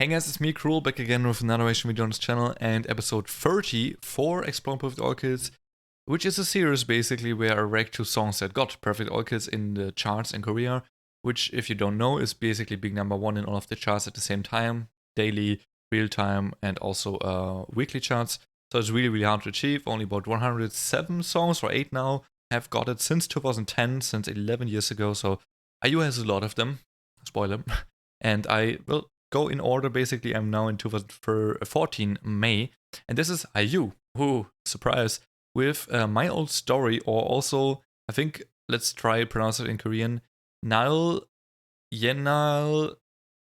Hey guys, it's me, Cruel, back again with another reaction video on this channel and episode 30 for Exploring Perfect All Kills, which is a series basically where I react to songs that got Perfect All Kills in the charts in Korea, which, if you don't know, is basically being #1 in all of the charts at the same time, daily, real time, and also weekly charts. So it's really, really hard to achieve. Only about 107 songs, or 8 now, have got it since 2010, since 11 years ago. So IU has a lot of them, spoiler, and I will go in order. Basically, I'm now in 2014 May, and this is IU, who, surprise, with My Old Story, or also, I think, let's try pronounce it in Korean, Naui Yetnal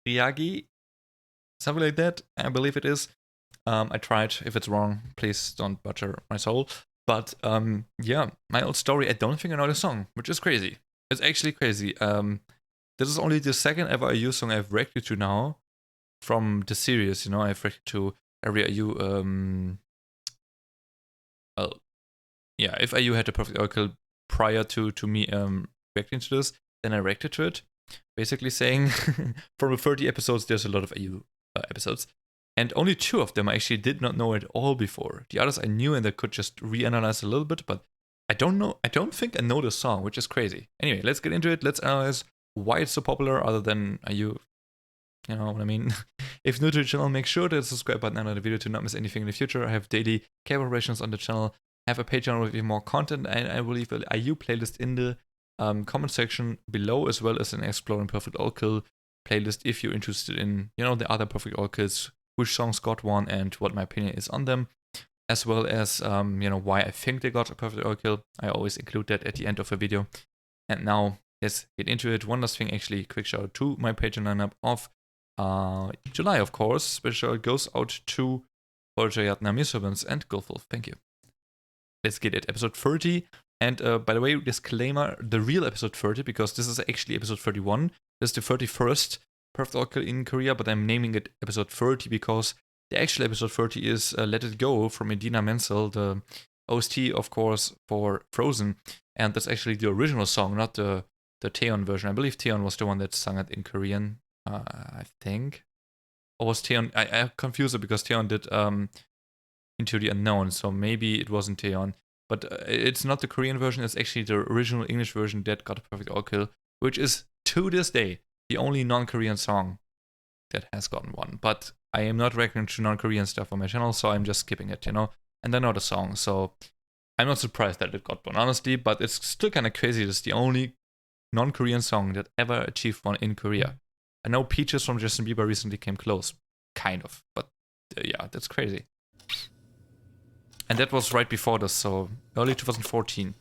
Iyagi, something like that, I believe it is. I tried. If it's wrong, please don't butcher my soul. But yeah, My Old Story, I don't think I know the song, which is crazy. It's actually crazy. This is only the second ever IU song I've reacted to now from the series. You know, I've reacted to every IU. Well, yeah, if IU had a perfect oracle prior to me reacting to this, then I reacted to it. Basically saying from the 30 episodes, there's a lot of IU episodes. And only 2 of them I actually did not know at all before. The others I knew and I could just reanalyze a little bit, but I don't know. I don't think I know the song, which is crazy. Anyway, let's get into it. Let's analyze why it's so popular, other than IU. You know what I mean? If new to the channel, make sure to hit the subscribe button under the video to not miss anything in the future. I have daily collaborations on the channel. I have a Patreon with even more content, and I will leave an IU playlist in the comment section below, as well as an Exploring Perfect All Kill playlist if you're interested in, you know, the other Perfect All Kills, which songs got one and what my opinion is on them, as well as, you know, why I think they got a Perfect All Kill. I always include that at the end of a video. And now, let's get into it. One last thing, actually, quick shout out to my Patreon lineup of July, of course. Special goes out to Yatna Servants and Golfwolf. Thank you. Let's get it. Episode 30. And by the way, disclaimer, the real episode 30, because this is actually episode 31. This is the 31st Perfect All Kill in Korea, but I'm naming it episode 30 because the actual episode 30 is Let It Go from Idina Menzel, the OST, of course, for Frozen. And that's actually the original song, not the Taeyeon version. I believe Taeyeon was the one that sang it in Korean, I think. Or was Taeyeon... I confused it because Taeyeon did Into the Unknown, so maybe it wasn't Taeyeon. But it's not the Korean version, it's actually the original English version that got a Perfect All Kill, which is, to this day, the only non-Korean song that has gotten one. But I am not reacting to non-Korean stuff on my channel, so I'm just skipping it, you know? And I know the song, so I'm not surprised that it got one, honestly, but it's still kind of crazy. It's the only non-Korean song that ever achieved one in Korea. I know Peaches from Justin Bieber recently came close, kind of, but yeah, that's crazy. And that was right before this, so early 2014.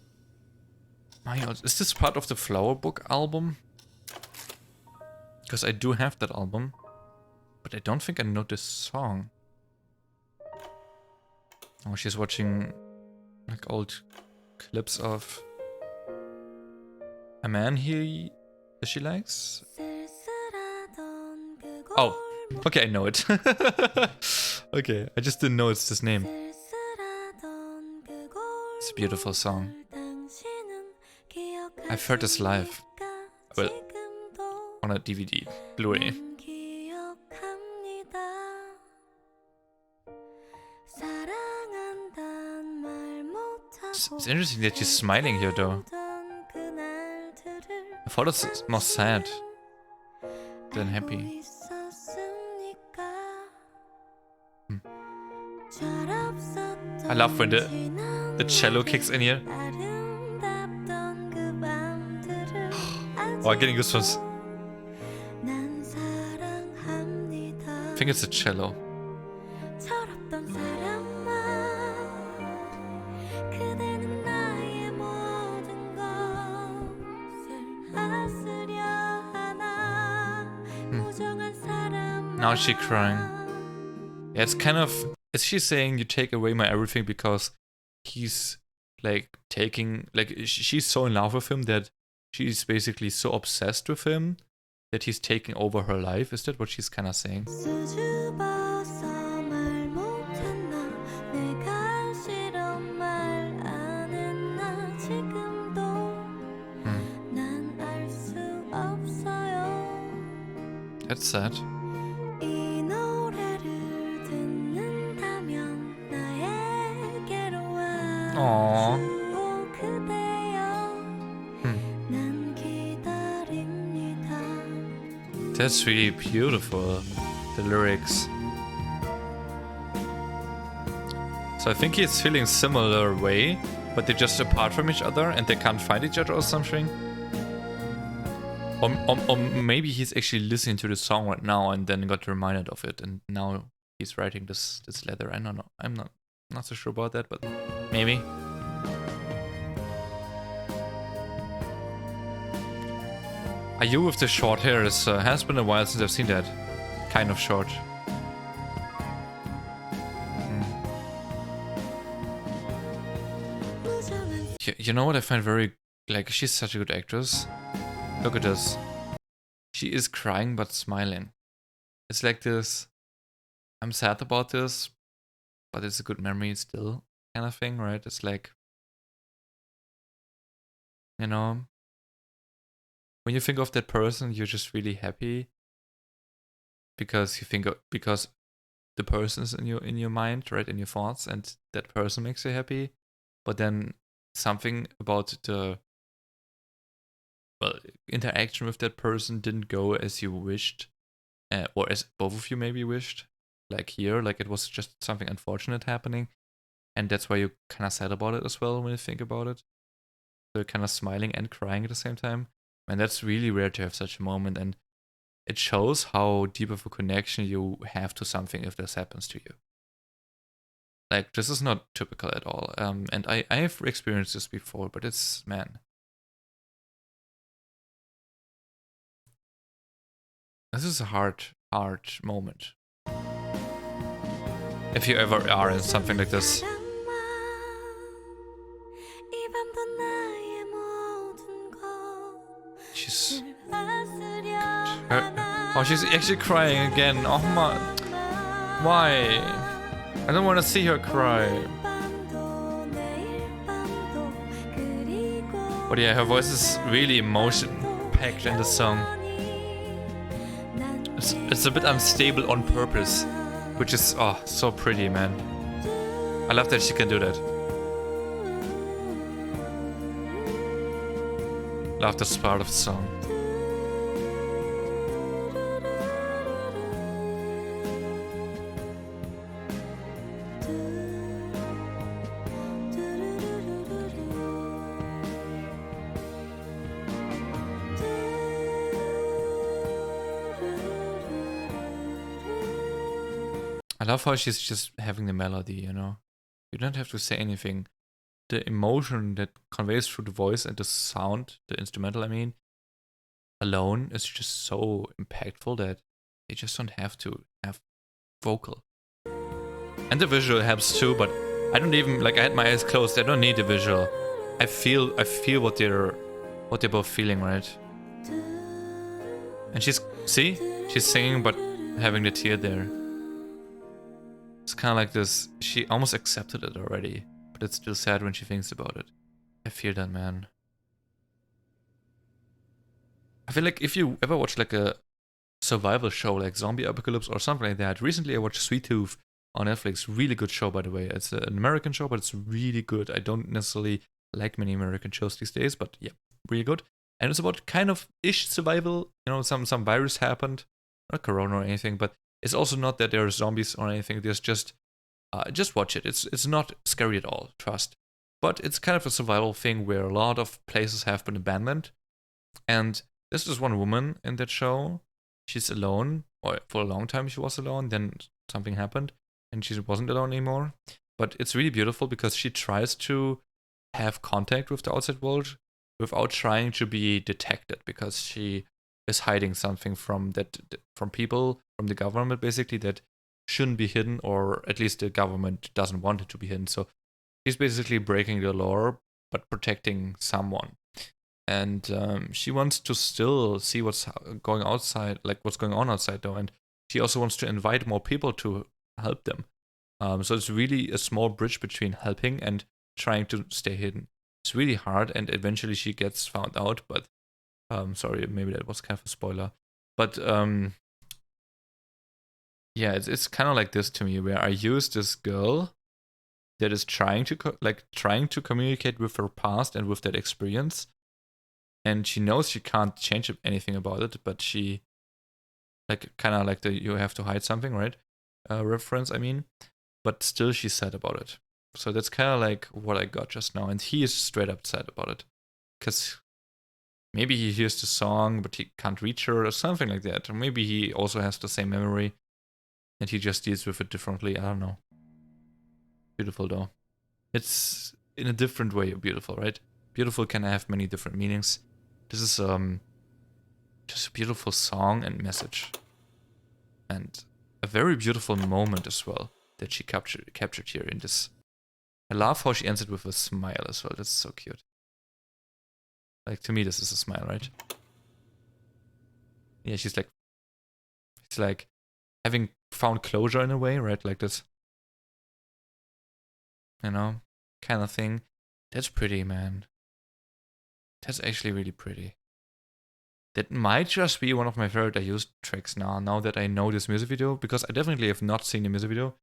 My God, is this part of the Flower Book album? Because I do have that album, but I don't think I know this song. Oh, she's watching like old clips of a man that she likes. Oh, okay, I know it. Okay, I just didn't know it's his name. It's a beautiful song. I've heard this live. Well, on a DVD, Blu-ray. It's interesting that she's smiling here, though. I thought it's more sad than happy. I love when the cello kicks in here. Oh, I'm getting goosebumps. I think it's a cello. Now she's crying. Yeah, it's kind of... Is she saying you take away my everything because he's like taking... Like, she's so in love with him that she's basically so obsessed with him that he's taking over her life? Is that what she's kind of saying? That's sad. Aww. That's really beautiful, the lyrics. So I think he's feeling similar way, but they're just apart from each other and they can't find each other or something. Or maybe he's actually listening to the song right now and then got reminded of it, and now he's writing this letter. I don't know. I'm not so sure about that, but maybe. Are you with the short hair? It has been a while since I've seen that. Kind of short. You know what I find very... Like, she's such a good actress. Look at this. She is crying but smiling. It's like this... I'm sad about this, but it's a good memory still kind of thing, right? It's like... You know... When you think of that person, you're just really happy. Because you think of... Because the person is in your mind, right? In your thoughts, and that person makes you happy. But then something about the interaction with that person didn't go as you wished, or as both of you maybe wished. Like here, like it was just something unfortunate happening, and that's why you're kind of sad about it as well when you think about it. So you're kind of smiling and crying at the same time, and that's really rare to have such a moment, and it shows how deep of a connection you have to something if this happens to you. Like, this is not typical at all. And I have experienced this before, but it's, man. This is a hard moment. If you ever are in something like this. She's... Oh, she's actually crying again. Oh my... Why? I don't want to see her cry. But yeah, her voice is really emotion-packed in the song. It's a bit unstable on purpose, which is, oh, so pretty, man. I love that she can do that. Love this part of the song. I love how she's just having the melody, you know? You don't have to say anything. The emotion that conveys through the voice and the sound, the instrumental, I mean, alone is just so impactful that they just don't have to have vocal. And the visual helps too, but I don't even, like, I had my eyes closed, I don't need the visual. I feel what they're both feeling, right? And she's singing but having the tear there. It's kind of like this, she almost accepted it already, but it's still sad when she thinks about it. I feel that, man. I feel like if you ever watch like a survival show like Zombie Apocalypse or something like that, recently I watched Sweet Tooth on Netflix, really good show by the way. It's an American show, but it's really good. I don't necessarily like many American shows these days, but yeah, really good. And it's about kind of ish survival, you know, some virus happened, not corona or anything, but it's also not that there are zombies or anything. There's just watch it. It's not scary at all, trust. But it's kind of a survival thing where a lot of places have been abandoned. And this is one woman in that show. She's alone, or for a long time she was alone. Then something happened and she wasn't alone anymore. But it's really beautiful because she tries to have contact with the outside world without trying to be detected, because she is hiding something from people, from the government basically, that shouldn't be hidden, or at least the government doesn't want it to be hidden. So she's basically breaking the law but protecting someone. And she wants to still see what's going outside, like what's going on outside though, and she also wants to invite more people to help them. So it's really a small bridge between helping and trying to stay hidden. It's really hard, and eventually she gets found out, but sorry, maybe that was kind of a spoiler. But yeah, it's kind of like this to me, where I use this girl that is trying to communicate with her past and with that experience, and she knows she can't change anything about it, but she kind of like the you have to hide something, right? Reference, I mean, but still she's sad about it. So that's kind of like what I got just now, and he is straight up sad about it, because maybe he hears the song but he can't reach her or something like that, or maybe he also has the same memory and he just deals with it differently. I don't know. Beautiful though. It's in a different way beautiful, right? Beautiful can have many different meanings. This is just a beautiful song and message, and a very beautiful moment as well that she captured here in this. I love how she ends it with a smile as well. That's so cute. Like, to me, this is a smile, right? Yeah, she's like, it's like having found closure in a way, right? Like this, you know, kind of thing. That's pretty, man. That's actually really pretty. That might just be one of my favorite IU tracks now that I know this music video, because I definitely have not seen the music video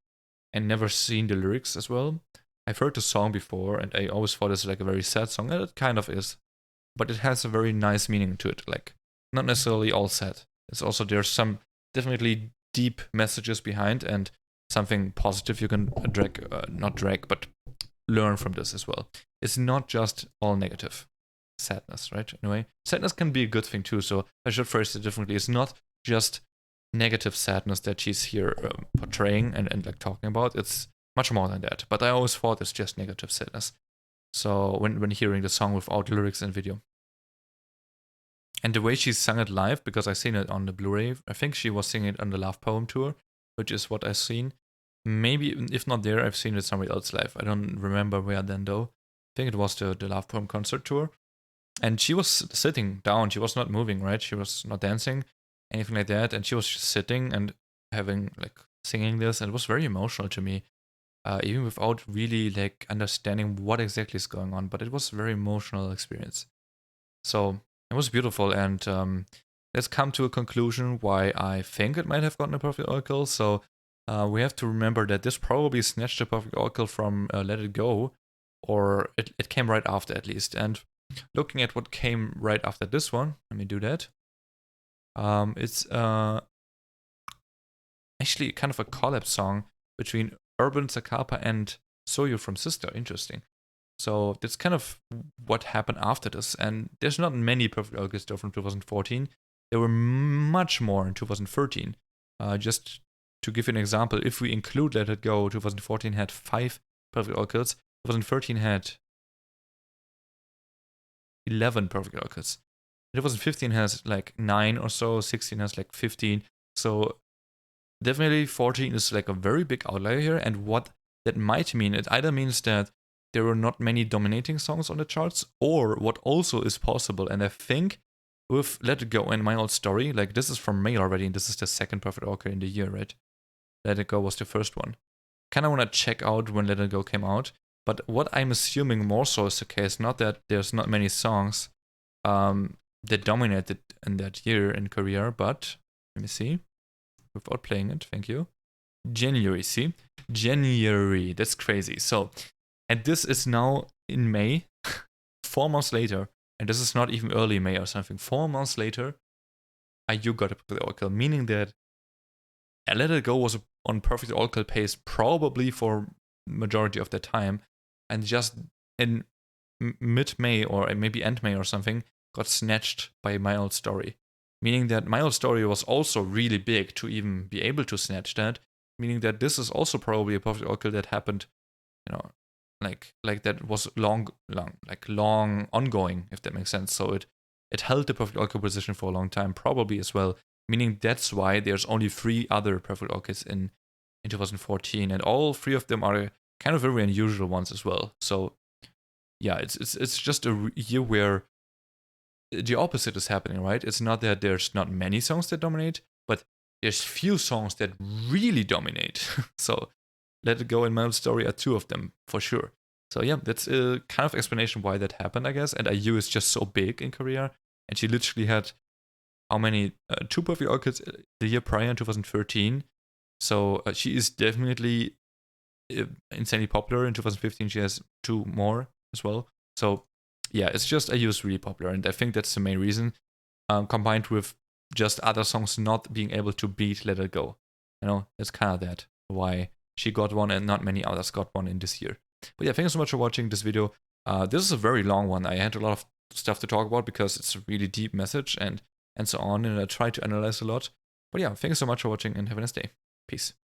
and never seen the lyrics as well. I've heard the song before, and I always thought it's like a very sad song, and it kind of is. But it has a very nice meaning to it, like, not necessarily all sad. It's also, there's some definitely deep messages behind, and something positive you can but learn from this as well. It's not just all negative sadness, right? In a way, sadness can be a good thing too, so I should phrase it differently. It's not just negative sadness that she's here portraying and like talking about. It's much more than that, but I always thought it's just negative sadness. So when hearing the song without lyrics and video. And the way she sang it live, because I seen it on the Blu-ray, I think she was singing it on the Love Poem tour, which is what I've seen. Maybe, if not there, I've seen it somewhere else live. I don't remember where then though. I think it was the Love Poem concert tour. And she was sitting down, she was not moving, right? She was not dancing, anything like that. And she was just sitting and having, like, singing this, and it was very emotional to me. Even without really like understanding what exactly is going on, but it was a very emotional experience. So it was beautiful, and let's come to a conclusion why I think it might have gotten a perfect oracle. So we have to remember that this probably snatched a perfect oracle from Let It Go, or it came right after at least. And looking at what came right after this one, let me do that. It's actually kind of a collab song between Urban Zacapa and Soyu from Sister. Interesting. So that's kind of what happened after this. And there's not many perfect oracles though from 2014. There were much more in 2013. Just to give you an example, if we include Let It Go, 2014 had 5 perfect oracles. 2013 had 11 perfect oracles. 2015 has like 9 or so. 16 has like 15. So definitely 14 is like a very big outlier here. And what that might mean, it either means that there were not many dominating songs on the charts, or what also is possible, and I think with Let It Go and My Old Story, like, this is from May already, and this is the second perfect oracle in the year, right? Let It Go was the first one. Kind of want to check out when Let It Go came out, but what I'm assuming more so is the case, not that there's not many songs that dominated in that year in Korea, but let me see, without playing it, thank you. January, see? January, that's crazy. So, and this is now in May, 4 months later, and this is not even early May or something. 4 months later, IU got a perfect oracle, meaning that Let It Go was on perfect oracle pace probably for majority of the time, and just in mid-May or maybe end May or something, got snatched by My Old Story. Meaning that My Old Story was also really big to even be able to snatch that, meaning that this is also probably a perfect oracle that happened, you know, like that was long ongoing, if that makes sense. So it held the perfect oracle position for a long time, probably as well. Meaning that's why there's only 3 other perfect oracles in 2014, and all 3 of them are kind of very unusual ones as well. So yeah, it's just a year where the opposite is happening, right? It's not that there's not many songs that dominate, but there's few songs that really dominate. So Let It Go and My Old Story are 2 of them, for sure. So yeah, that's a kind of explanation why that happened, I guess. And IU is just so big in Korea, and she literally had, how many? 2 perfect orchids the year prior in 2013. So she is definitely insanely popular. In 2015, she has 2 more as well. So yeah, it's just IU is really popular, and I think that's the main reason, combined with just other songs not being able to beat Let It Go. You know, it's kind of that why she got one and not many others got one in this year. But yeah, thank you so much for watching this video. This is a very long one. I had a lot of stuff to talk about because it's a really deep message and so on, and I tried to analyze a lot. But yeah, thank you so much for watching and have a nice day. Peace.